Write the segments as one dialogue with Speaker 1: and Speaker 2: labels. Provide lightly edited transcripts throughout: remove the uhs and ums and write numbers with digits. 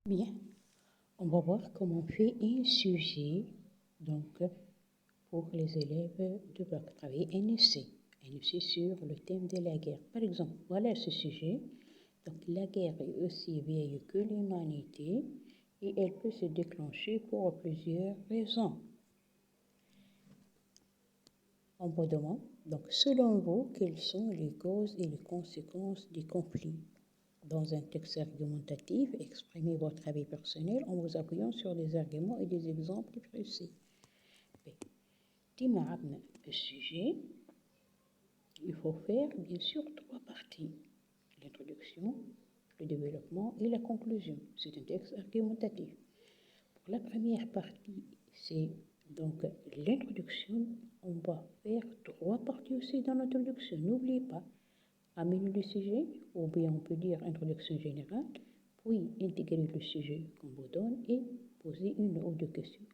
Speaker 1: Bien, on va voir comment on fait un sujet donc, pour les élèves de bac, travailler un essai sur le thème de la guerre. Par exemple, voilà ce sujet. Donc, la guerre est aussi vieille que l'humanité et elle peut se déclencher pour plusieurs raisons. On vous demande, donc, selon vous, quelles sont les causes et les conséquences des conflits? Dans un texte argumentatif, exprimez votre avis personnel en vous appuyant sur des arguments et des exemples précis. Timarabna, le sujet, il faut faire bien sûr 3 parties. L'introduction, le développement et la conclusion. C'est un texte argumentatif. Pour la première partie, c'est donc l'introduction. On va faire 3 parties aussi dans l'introduction. N'oubliez pas, amener le sujet, ou bien on peut dire introduction générale, puis intégrer le sujet qu'on vous donne et poser une ou deux questions.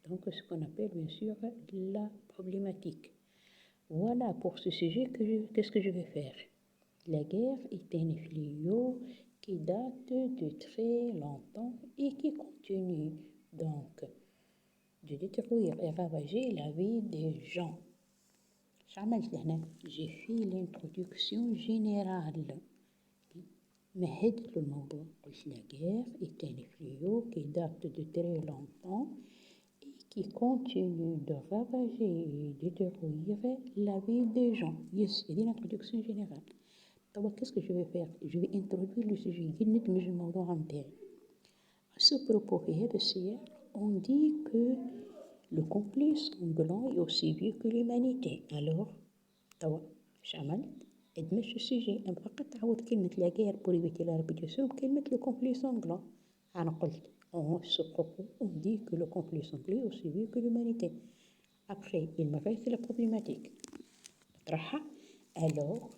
Speaker 1: Donc, ce qu'on appelle bien sûr la problématique. Voilà pour ce sujet qu'est-ce que je vais faire. La guerre est un fléau qui date de très longtemps et qui continue donc de détruire et ravager la vie des gens. J'ai fait l'introduction générale. مهدت الموضوع. La guerre est un fléau qui date de très longtemps et qui continue de ravager et de détruire la vie des gens. C'est l'introduction générale. Donc, qu'est-ce que je vais faire? Je vais introduire le sujet. À ce propos, on dit que le conflit sanglant est aussi vieux que l'humanité. Alors, ادمج السجين فقط تعوض كلمة لا guerre pour éviter la répétition بكلمة le conflit sanglant. أنا قلت ce propos on dit que le conflit sanglant est aussi vieux que l'humanité. Après, il me reste la problématique. Alors,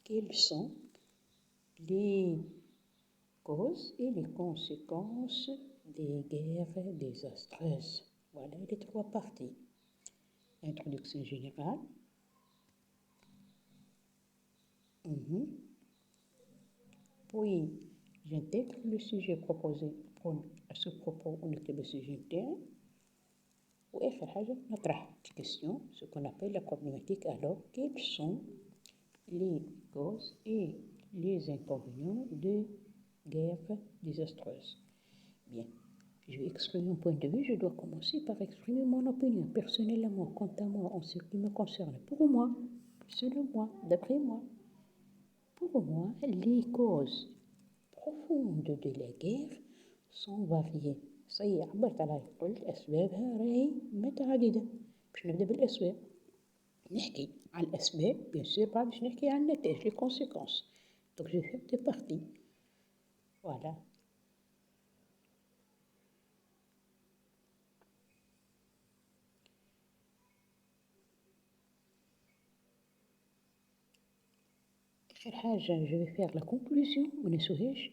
Speaker 1: quelles sont les causes et les conséquences des guerres désastreuses? Voilà les 3 parties. Introduction générale. Puis, j'intègre le sujet proposé. À ce propos, on écrit le sujet interne. وآخر حاجة نطرح question, ce qu'on appelle la problématique. Alors, quelles sont les causes et les inconvénients de guerres désastreuses? Bien, je vais exprimer mon point de vue. Je dois commencer par exprimer mon opinion personnellement, quant à moi, en ce qui me concerne. Pour moi, selon moi, d'après moi, pour moi, les causes profondes de la guerre sont variées. عبرت على قلت أسبابها راهي متعددة. باش نبدأ بالأسباب. نحكي على الأسباب bien sûr بعد باش نحكي على النتائج les conséquences. Donc je fais deux parties. Voilà. آخر حاجة je vais faire la conclusion ونسوهاش.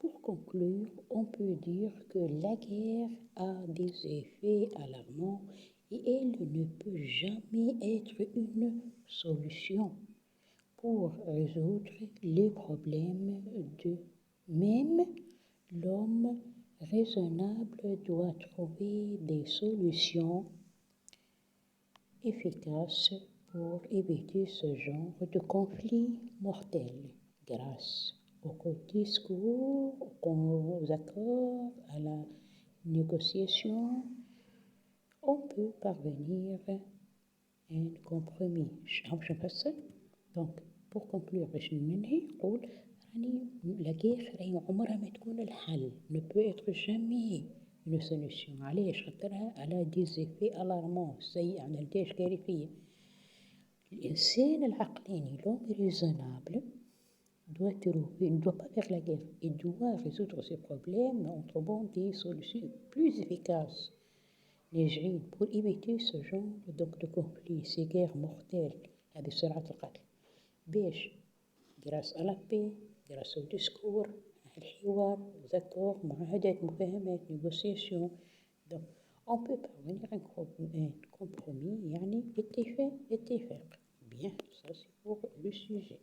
Speaker 1: Pour conclure, on peut dire que la guerre a des effets alarmants et elle ne peut jamais être une solution pour résoudre les problèmes de même. L'homme raisonnable doit trouver des solutions efficaces pour éviter ce genre de conflit mortel grâce aux discours, aux accords, à la négociation. On peut parvenir à un compromis. Donc, pour conclure, la guerre ne peut être jamais une solution. Elle a des effets alarmants. الإنسان العقلاني l'homme raisonnable ne doit pas faire la guerre. Il doit résoudre ses problèmes en trouvant des solutions plus efficaces. Pour éviter ce genre de conflit, ces guerres mortelles, هذه سرعة القتل. grâce à la paix, grâce au discours, الحوار, aux accords, معاهدات, مفاهمات, négociations. Donc, on peut parvenir à un compromis, يعني اتفاق. Bien, ça c'est pour le sujet.